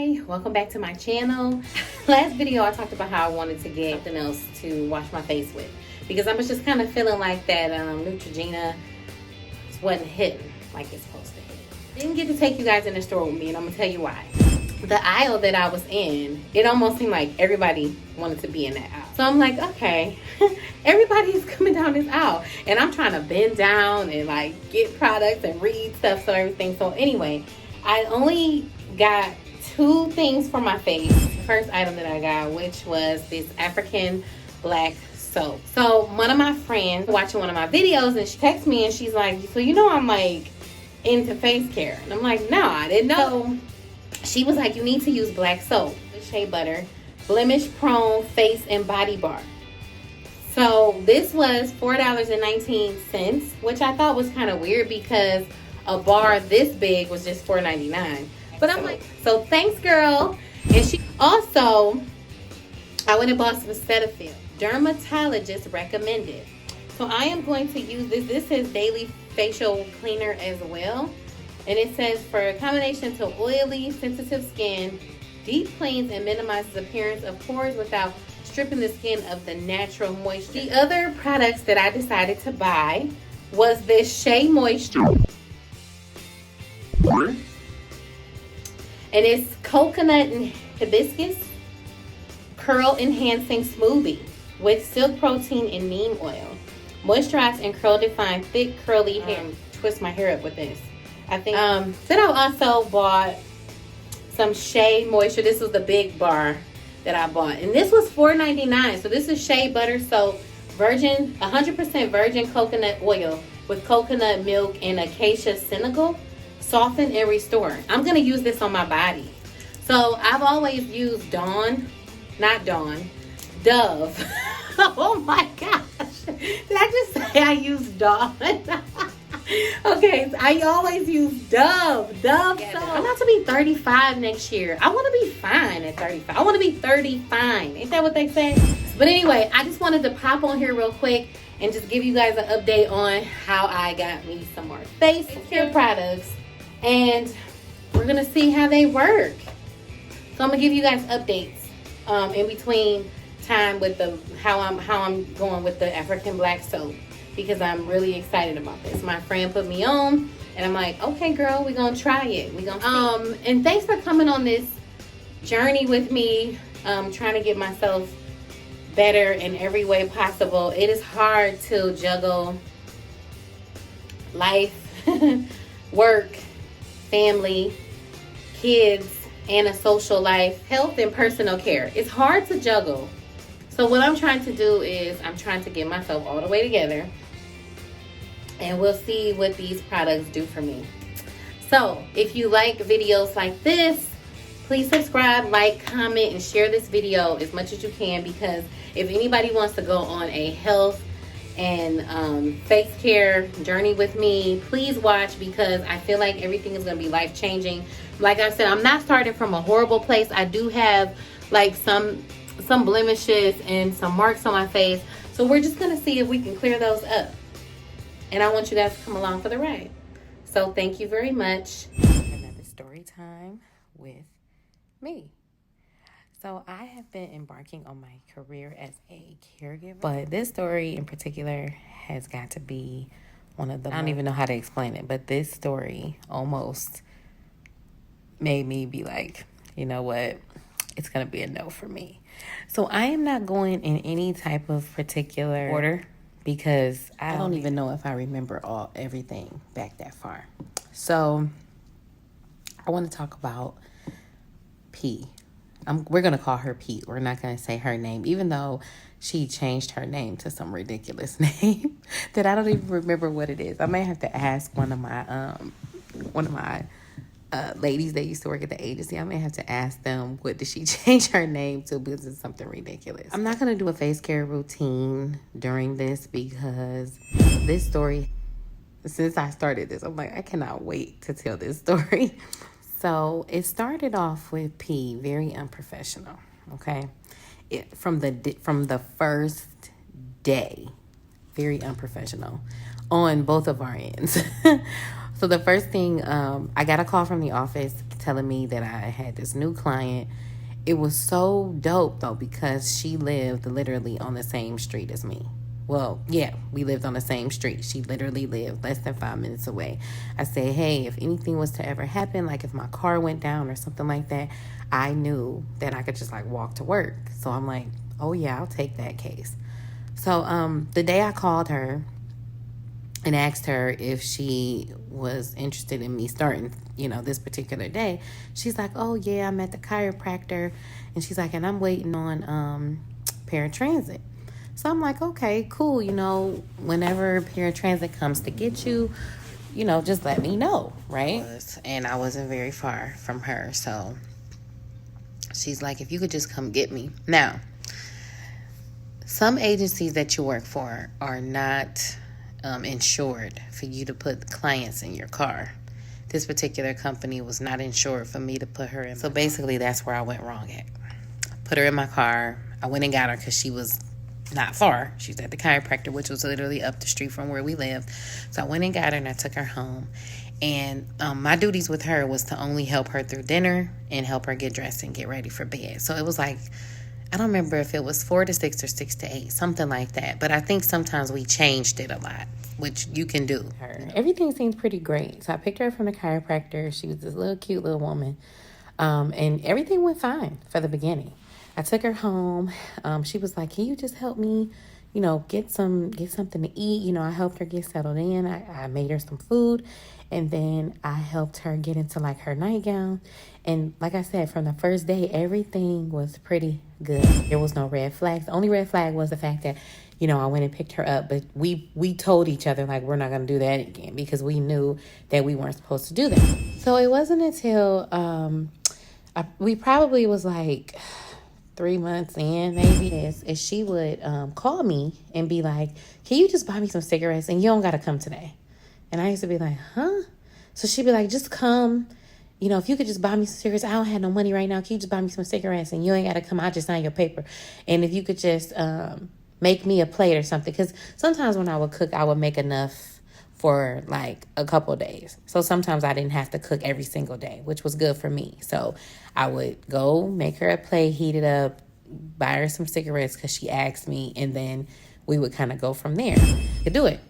Hi, welcome back to my channel. Last video I talked about how I wanted to get something else to wash my face with because I was just kind of feeling like that Neutrogena wasn't hitting like it's supposed to hit. Didn't get to take you guys in the store with me, and I'm gonna tell you why. The aisle that I was in, it almost seemed like everybody wanted to be in that aisle. So I'm like, okay, everybody's coming down this aisle, and I'm trying to bend down and like get products and read stuff, so everything. So anyway, I only got 2 things for my face. The first item that I got, which was this African black soap. So one of my friends watching one of my videos, and she texts me and she's like, so you know I'm like into face care? And I'm like, no, I didn't know. She was like, you need to use black soap. Shea Butter Blemish Prone Face and Body Bar. So this was $4.19, which I thought was kind of weird because a bar this big was just $4.99. But I'm like, so thanks, girl. And she also, I went and bought some Cetaphil. Dermatologist recommended. So I am going to use this. This is daily facial cleaner as well. And it says for a combination to oily, sensitive skin, deep cleans and minimizes appearance of pores without stripping the skin of the natural moisture. The other products that I decided to buy was this Shea Moisture. And it's coconut and hibiscus curl enhancing smoothie with silk protein and neem oil. Moisturize and curl define thick curly hair. Twist my hair up with this. I think then I also bought some Shea Moisture. This was the big bar that I bought, and this was $4.99. So this is Shea Butter soap, virgin 100% virgin coconut oil with coconut milk and acacia senegal. Soften and restore. I'm going to use this on my body. So I've always used Dove. Oh my gosh. Did I just say I use Dawn? Okay, so I always use Dove soap. I'm about to be 35 next year. I want to be fine at 35. I want to be 30 fine. Ain't that what they say? But anyway, I just wanted to pop on here real quick and just give you guys an update on how I got me some more face care products. And we're gonna see how they work. So I'm gonna give you guys updates in between time with the how I'm going with the African black soap, because I'm really excited about this. My friend put me on, and I'm like, okay, girl, we're gonna try it. We're gonna see. And thanks for coming on this journey with me, trying to get myself better in every way possible. It is hard to juggle life, work, family, kids, and a social life, health, and personal care. It's hard to juggle. So what I'm trying to do is I'm trying to get myself all the way together, and we'll see what these products do for me. So if you like videos like this, please subscribe, like, comment, and share this video as much as you can, because if anybody wants to go on a health and face care journey with me, please watch, because I feel like everything is going to be life-changing. Like I said, I'm not starting from a horrible place. I do have like some blemishes and some marks on my face, so we're just going to see if we can clear those up, and I want you guys to come along for the ride. So thank you very much. Another story time with me. So I have been embarking on my career as a caregiver, but this story in particular has got to be one of the, I don't even know how to explain it, but this story almost made me be like, you know what, it's going to be a no for me. So I am not going in any type of particular order, because I don't even know if I remember everything back that far. So I want to talk about P. We're going to call her Pete. We're not going to say her name, even though she changed her name to some ridiculous name that I don't even remember what it is. I may have to ask one of my ladies that used to work at the agency. I may have to ask them, what did she change her name to, because it's something ridiculous. I'm not going to do a face care routine during this, because this story, since I started this, I'm like, I cannot wait to tell this story. So it started off with P, very unprofessional, okay? From the first day, very unprofessional on both of our ends. So the first thing, I got a call from the office telling me that I had this new client. It was so dope, though, because she lived literally on the same street as me. Well, yeah, we lived on the same street. She literally lived less than 5 minutes away. I said, hey, if anything was to ever happen, like if my car went down or something like that, I knew that I could just like walk to work. So I'm like, oh yeah, I'll take that case. So the day I called her and asked her if she was interested in me starting, this particular day, she's like, oh yeah, I'm at the chiropractor. And she's like, and I'm waiting on paratransit. So I'm like, okay, cool. Whenever paratransit comes to get you, just let me know, right? And I wasn't very far from her. So she's like, if you could just come get me. Now, some agencies that you work for are not insured for you to put clients in your car. This particular company was not insured for me to put her in. So basically, that's where I went wrong at. Put her in my car. I went and got her because she was not far. She's at the chiropractor, which was literally up the street from where we lived. So I went and got her and I took her home. And my duties with her was to only help her through dinner and help her get dressed and get ready for bed. So it was like, I don't remember if it was 4 to 6 or 6 to 8, something like that. But I think sometimes we changed it a lot, which you can do. Everything seemed pretty great. So I picked her up from the chiropractor. She was this little cute little woman. And everything went fine for the beginning. I took her home. She was like, can you just help me, get something to eat? I helped her get settled in. I made her some food. And then I helped her get into like her nightgown. And like I said, from the first day, everything was pretty good. There was no red flags. The only red flag was the fact that, I went and picked her up. But we told each other, like, we're not going to do that again because we knew that we weren't supposed to do that. So it wasn't until we probably was like 3 months in, maybe, is she would call me and be like, can you just buy me some cigarettes and you don't got to come today? And I used to be like, huh? So she'd be like, just come. If you could just buy me some cigarettes. I don't have no money right now. Can you just buy me some cigarettes? And you ain't got to come. I'll just sign your paper. And if you could just make me a plate or something. Because sometimes when I would cook, I would make enough for like a couple of days. So sometimes I didn't have to cook every single day, which was good for me. So I would go make her a plate, heat it up, buy her some cigarettes because she asked me. And then we would kind of go from there to do it.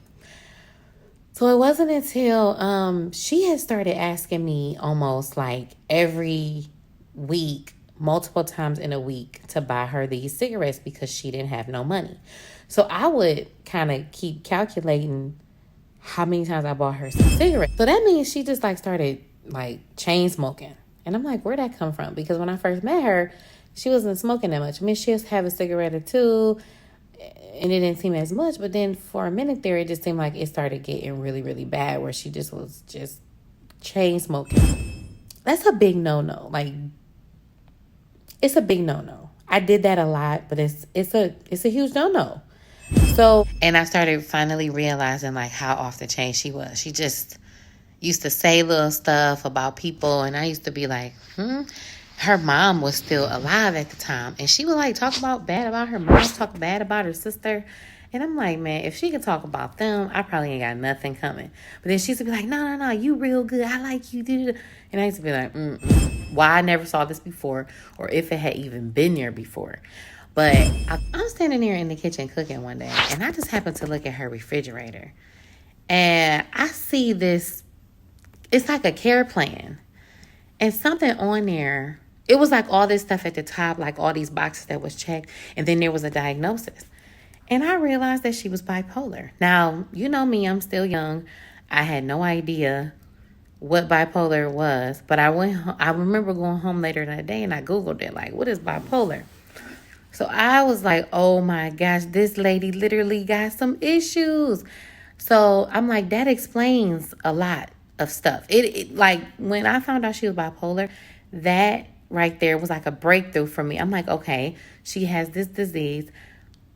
So it wasn't until she had started asking me almost like every week, multiple times in a week, to buy her these cigarettes because she didn't have no money. So I would kind of keep calculating how many times I bought her some cigarettes. So that means she just like started like chain smoking. And I'm like, where'd that come from? Because when I first met her, she wasn't smoking that much. I mean, she'll have a cigarette or two, and it didn't seem as much. But then for a minute there, it just seemed like it started getting really, really bad where she just was just chain smoking. That's a big no-no. Like, it's a big no-no. I did that a lot, but it's a huge no-no. So, and I started finally realizing like how off the chain she was. She just used to say little stuff about people, and I used to be like, Her mom was still alive at the time, and she would like talk bad about her mom, talk bad about her sister. And I'm like, man, if she could talk about them, I probably ain't got nothing coming. But then she used to be like, no, you real good. I like you. And I used to be like, why I never saw this before, or if it had even been there before. But I'm standing there in the kitchen cooking one day, and I just happened to look at her refrigerator. And I see this, it's like a care plan. And something on there, it was like all this stuff at the top, like all these boxes that was checked. And then there was a diagnosis. And I realized that she was bipolar. Now, you know me, I'm still young. I had no idea what bipolar was. But I remember going home later that day and I Googled it, like, what is bipolar? So I was like, oh my gosh, this lady literally got some issues. So I'm like, that explains a lot of stuff. It like, when I found out she was bipolar, that right there was like a breakthrough for me. I'm like, okay, she has this disease.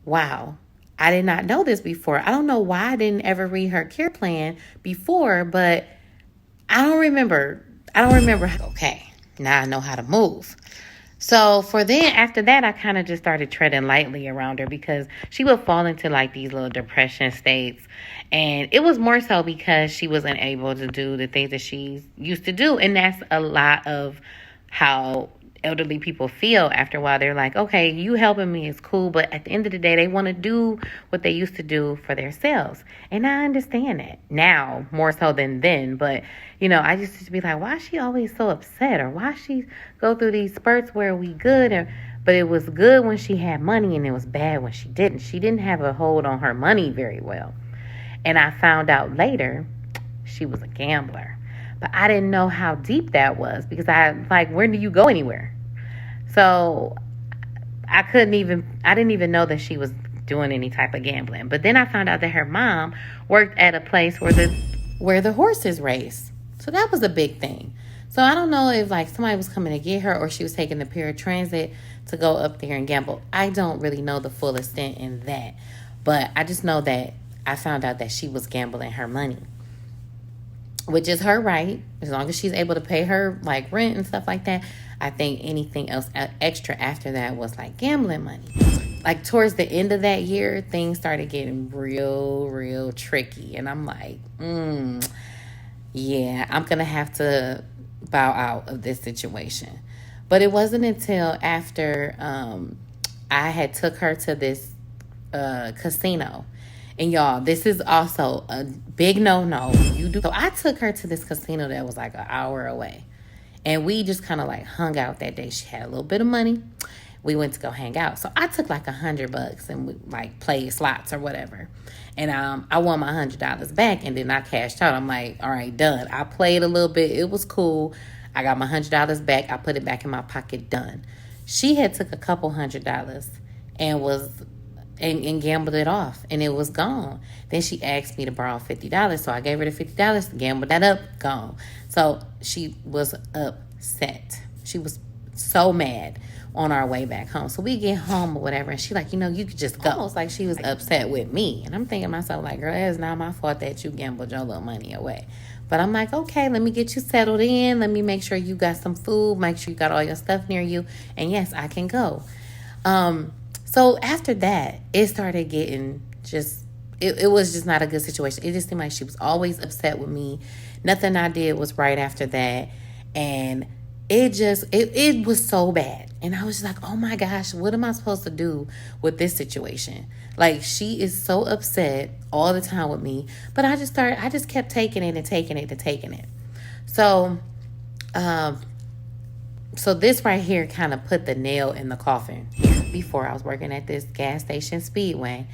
Wow. I did not know this before. I don't know why I didn't ever read her care plan before, but I don't remember. Okay, now I know how to move. So for then, after that, I kind of just started treading lightly around her because she would fall into like these little depression states. And it was more so because she wasn't able to do the things that she used to do. And that's a lot of how elderly people feel after a while. They're like, okay, you helping me is cool, but at the end of the day, they want to do what they used to do for themselves. And I understand that now more so than then. But, you know, I just used to be like, why is she always so upset? Or why she go through these spurts where we good? But it was good when she had money and it was bad when she didn't. She didn't have a hold on her money very well. And I found out later she was a gambler. But I didn't know how deep that was because where do you go anywhere? So I didn't even know that she was doing any type of gambling. But then I found out that her mom worked at a place where the horses race. So that was a big thing. So I don't know if like somebody was coming to get her or she was taking the paratransit to go up there and gamble. I don't really know the full extent in that. But I just know that I found out that she was gambling her money, which is her right, as long as she's able to pay her like rent and stuff like that. I think anything else extra after that was like gambling money. Like towards the end of that year, things started getting real tricky. And I'm like, yeah, I'm going to have to bow out of this situation. But it wasn't until after I had took her to this casino. And y'all, this is also a big no-no. So I took her to this casino that was like an hour away. And we just kind of like hung out that day. She had a little bit of money. We went to go hang out. So I took like $100 and we like played slots or whatever. And I won my $100 back and then I cashed out. I'm like, all right, done. I played a little bit. It was cool. I got my $100 back. I put it back in my pocket. Done. She had took a couple $100 and gambled it off, and it was gone. Then she asked me to borrow $50, so I gave her the $50, gambled that up, gone. So she was upset. She was so mad on our way back home. So we get home or whatever, and she like, you could just go. Almost like she was upset with me. And I'm thinking to myself, like, girl, it's not my fault that you gambled your little money away. But I'm like, okay, let me get you settled in. Let me make sure you got some food. Make sure you got all your stuff near you. And yes, I can go. So after that, it started getting it was just not a good situation. It just seemed like she was always upset with me. Nothing I did was right after that. And it was so bad. And I was just like, oh my gosh, what am I supposed to do with this situation? Like, she is so upset all the time with me. But I just kept taking it and taking it and taking it. So, so this right here kind of put the nail in the coffin. Before I was working at this gas station Speedway.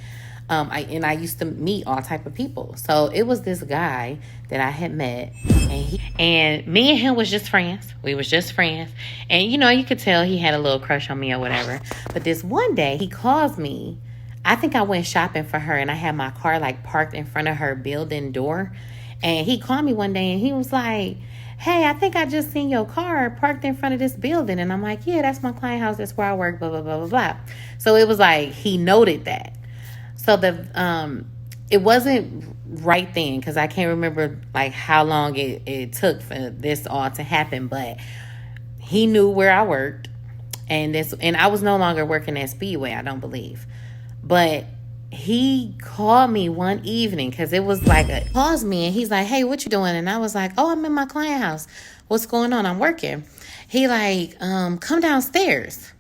I used to meet all type of people. So it was this guy that I had met, and me and him was just friends. We was just friends. And you could tell he had a little crush on me or whatever. But this one day he calls me. I think I went shopping for her and I had my car like parked in front of her building door. And he called me one day and he was like, hey, I think I just seen your car parked in front of this building. And I'm like, yeah, that's my client house. That's where I work, blah, blah, blah, blah, blah. So it was like he noted that. So it wasn't right then because I can't remember like how long it took for this all to happen. But he knew where I worked. And I was no longer working at Speedway, I don't believe. But he called me one evening because it was like calls me and he's like, hey, what you doing? And I was like, oh, I'm in my client house. What's going on? I'm working. He like, come downstairs.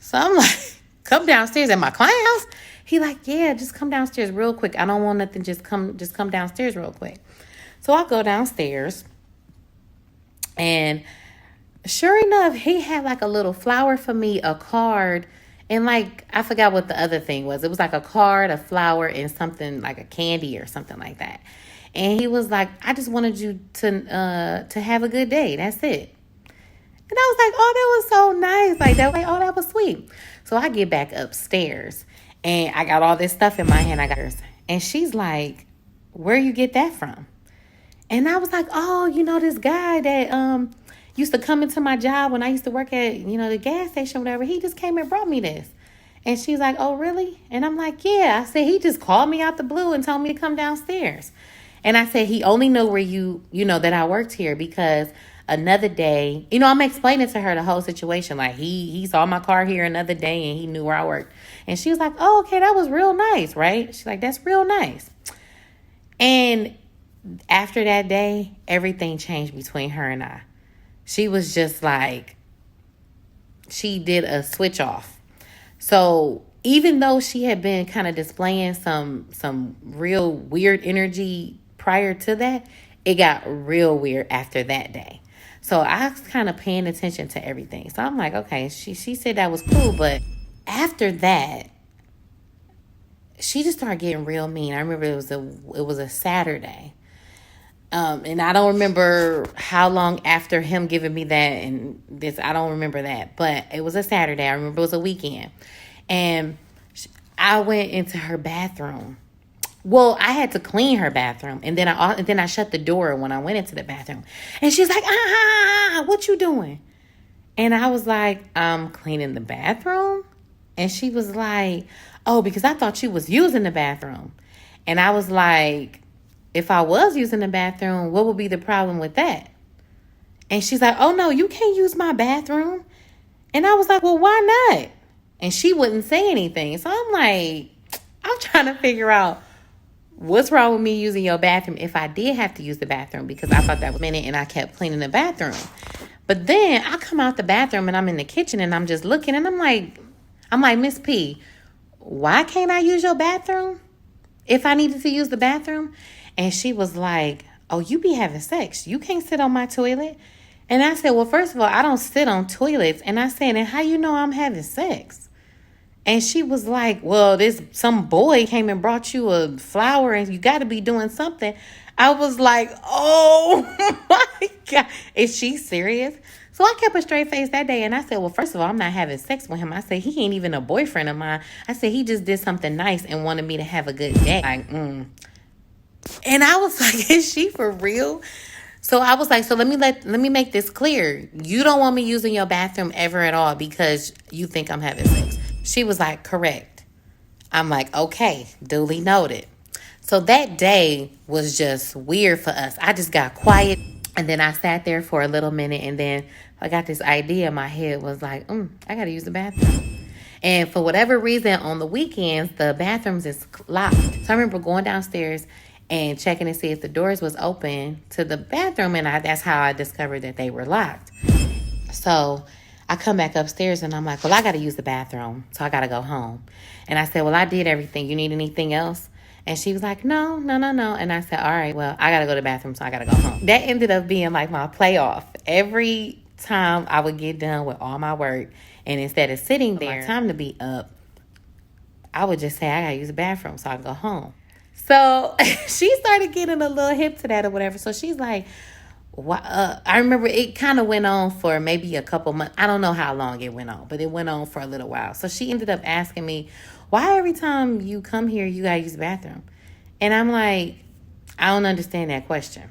So I'm like, come downstairs at my client house? He like, yeah, just come downstairs real quick. I don't want nothing. Just come downstairs real quick. So I go downstairs and sure enough, he had like a little flower for me, a card. And like, I forgot what the other thing was. It was like a card, a flower, and something like a candy or something like that. And he was like, I just wanted you to have a good day. That's it. And I was like, oh, that was so nice. Like, that was sweet. So I get back upstairs and I got all this stuff in my hand. And she's like, where you get that from? And I was like, oh, this guy that used to come into my job when I used to work at, the gas station or whatever. He just came and brought me this. And she's like, oh, really? And I'm like, yeah. I said, he just called me out the blue and told me to come downstairs. And I said, he only knew where that I worked here because another day, you know, I'm explaining to her the whole situation. Like, he saw my car here another day and he knew where I worked. And she was like, oh, okay, that was real nice, right? She's like, that's real nice. And after that day, everything changed between her and I. She was just like, she did a switch off. So even though she had been kind of displaying some real weird energy prior to that, it got real weird after that day. So I was kind of paying attention to everything. So I'm like, okay, she said that was cool. But after that, she just started getting real mean. I remember it was a Saturday. And I don't remember how long after him giving me that and this, I don't remember that. But it was a Saturday. I remember it was a weekend. And I went into her bathroom. Well, I had to clean her bathroom. And then I shut the door when I went into the bathroom. And she's like, what you doing? And I was like, I'm cleaning the bathroom. And she was like, oh, because I thought you was using the bathroom. And I was like, if I was using the bathroom, what would be the problem with that? And she's like, oh, no, you can't use my bathroom. And I was like, well, why not? And she wouldn't say anything. So I'm like, I'm trying to figure out what's wrong with me using your bathroom if I did have to use the bathroom, because I thought that was a minute and I kept cleaning the bathroom. But then I come out the bathroom and I'm in the kitchen and I'm just looking and I'm like, Miss P, why can't I use your bathroom if I needed to use the bathroom? And she was like, oh, you be having sex. You can't sit on my toilet. And I said, well, first of all, I don't sit on toilets. And I said, and how you know I'm having sex? And she was like, well, some boy came and brought you a flower and you got to be doing something. I was like, oh my God, is she serious? So I kept a straight face that day. And I said, well, first of all, I'm not having sex with him. I said, he ain't even a boyfriend of mine. I said, he just did something nice and wanted me to have a good day. And I was like, is she for real? So I was like, so let me make this clear. You don't want me using your bathroom ever at all because you think I'm having sex. She was like, correct. I'm like, okay, duly noted. So that day was just weird for us. I just got quiet and then I sat there for a little minute and then I got this idea in my head was like, I got to use the bathroom. And for whatever reason on the weekends, the bathrooms is locked. So I remember going downstairs and checking to see if the doors was open to the bathroom. And that's how I discovered that they were locked. So I come back upstairs and I'm like, well, I got to use the bathroom. So I got to go home. And I said, well, I did everything. You need anything else? And she was like, no. And I said, all right, well, I got to go to the bathroom. So I got to go home. That ended up being like my playoff. Every time I would get done with all my work and instead of sitting there, time to be up, I would just say, I got to use the bathroom so I can go home. So she started getting a little hip to that or whatever. So she's like, I remember it kind of went on for maybe a couple months. I don't know how long it went on, but it went on for a little while. So she ended up asking me, why every time you come here, you got to use the bathroom? And I'm like, I don't understand that question.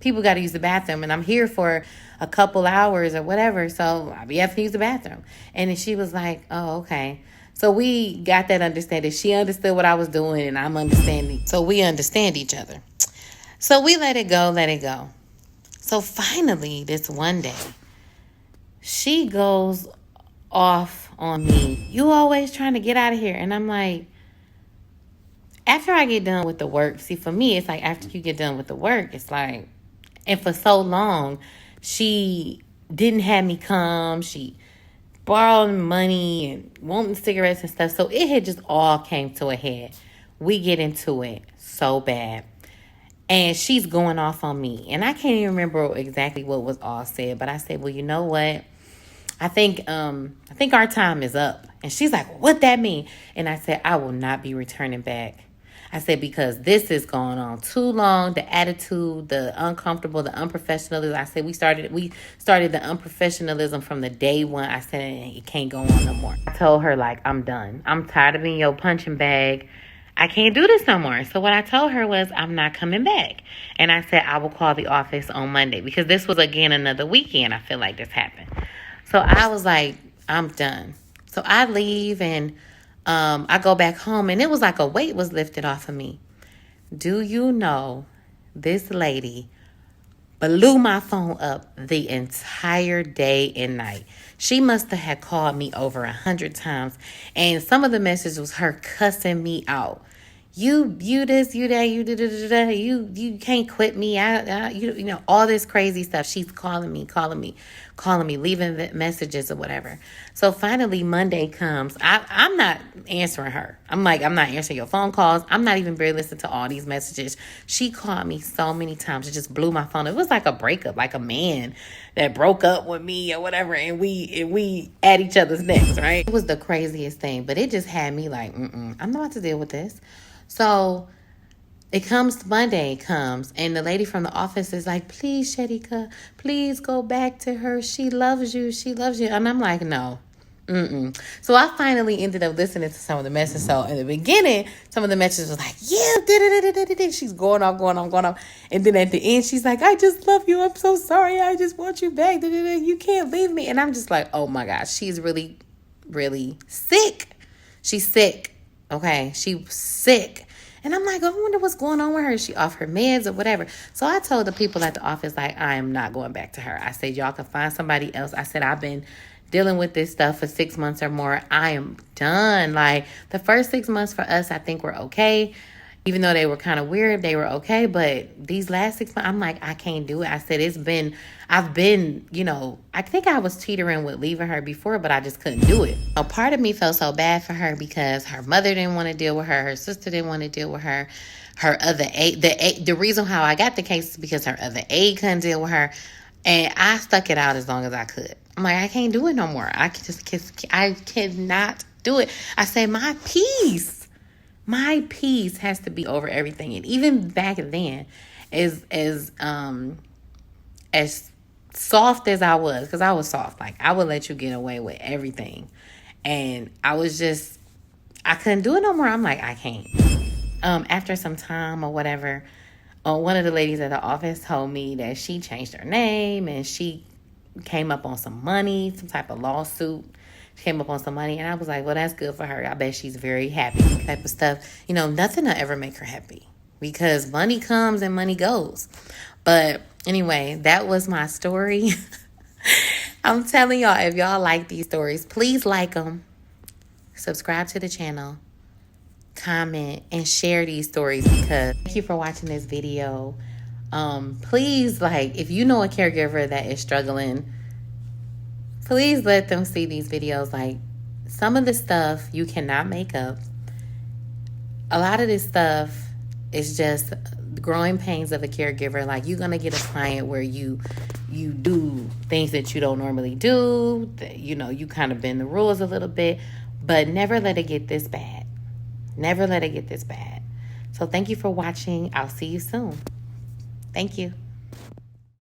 People got to use the bathroom and I'm here for a couple hours or whatever. So I have to use the bathroom. And then she was like, oh, okay. So we got that understanding. She understood what I was doing and I'm understanding. So we understand each other. So we let it go. So finally, this one day, she goes off on me. You always trying to get out of here. And I'm like, after I get done with the work, see, for me, it's like after you get done with the work, it's like, and for so long, she didn't have me come. She borrowing money and wanting cigarettes and stuff. So it had just all came to a head. We get into it so bad. And she's going off on me. And I can't even remember exactly what was all said. But I said, well, you know what? I think our time is up. And she's like, what that mean? And I said, I will not be returning back. I said, because this is going on too long. The attitude, the uncomfortable, the unprofessionalism. I said, we started the unprofessionalism from the day one. I said, it can't go on no more. I told her, like, I'm done. I'm tired of being your punching bag. I can't do this no more. So what I told her was, I'm not coming back. And I said, I will call the office on Monday. Because this was, again, another weekend I feel like this happened. So I was like, I'm done. So I leave and I go back home. And it was like a weight was lifted off of me. Do you know this lady blew my phone up the entire day and night. She must have had called me over 100 times, and some of the messages was her cussing me out. You this, you that, you can't quit me. You know, all this crazy stuff. She's calling me, leaving messages or whatever. So finally Monday comes. I'm not answering her. I'm like, I'm not answering your phone calls. I'm not even really listening to all these messages. She called me so many times. It just blew my phone. It was like a breakup, like a man that broke up with me or whatever, and we at each other's necks, right? It was the craziest thing, but it just had me like, I'm not about to deal with this. So Monday comes, and the lady from the office is like, please, Sherricka, please go back to her. She loves you. And I'm like, no. So I finally ended up listening to some of the messages. So in the beginning, some of the messages was like, yeah, she's going off. And then at the end, she's like, I just love you. I'm so sorry. I just want you back. You can't leave me. And I'm just like, oh my gosh, she's really, really sick. She's sick. Okay, she's sick. And I'm like, I wonder what's going on with her. Is she off her meds or whatever? So I told the people at the office, like, I am not going back to her. I said, y'all can find somebody else. I said, I've been dealing with this stuff for 6 months or more. I am done. Like, the first 6 months for us, I think we're okay. Even though they were kind of weird, they were okay. But these last 6 months, I'm like, I can't do it. I said, I've been, I think I was teetering with leaving her before, but I just couldn't do it. A part of me felt so bad for her because her mother didn't want to deal with her. Her sister didn't want to deal with her. Her other aide, the reason how I got the case is because her other aide couldn't deal with her. And I stuck it out as long as I could. I'm like, I can't do it no more. I cannot do it. I said, my peace has to be over everything. And even back then, as soft as I was, because I was soft, like I would let you get away with everything. And I couldn't do it no more. I'm like, I can't. After some time or whatever, one of the ladies at the office told me that she changed her name and she came up on some money, some type of lawsuit. She came up on some money, and I was like, well, that's good for her. I bet she's very happy, type of stuff. Nothing will ever make her happy because money comes and money goes. But anyway, that was my story. I'm telling y'all, if y'all like these stories, please like them, subscribe to the channel, comment, and share these stories because thank you for watching this video. Please, if you know a caregiver that is struggling, please let them see these videos. Like, some of the stuff you cannot make up. A lot of this stuff is just the growing pains of a caregiver. Like, you're going to get a client where you do things that you don't normally do. You kind of bend the rules a little bit. But never let it get this bad. Never let it get this bad. So thank you for watching. I'll see you soon. Thank you.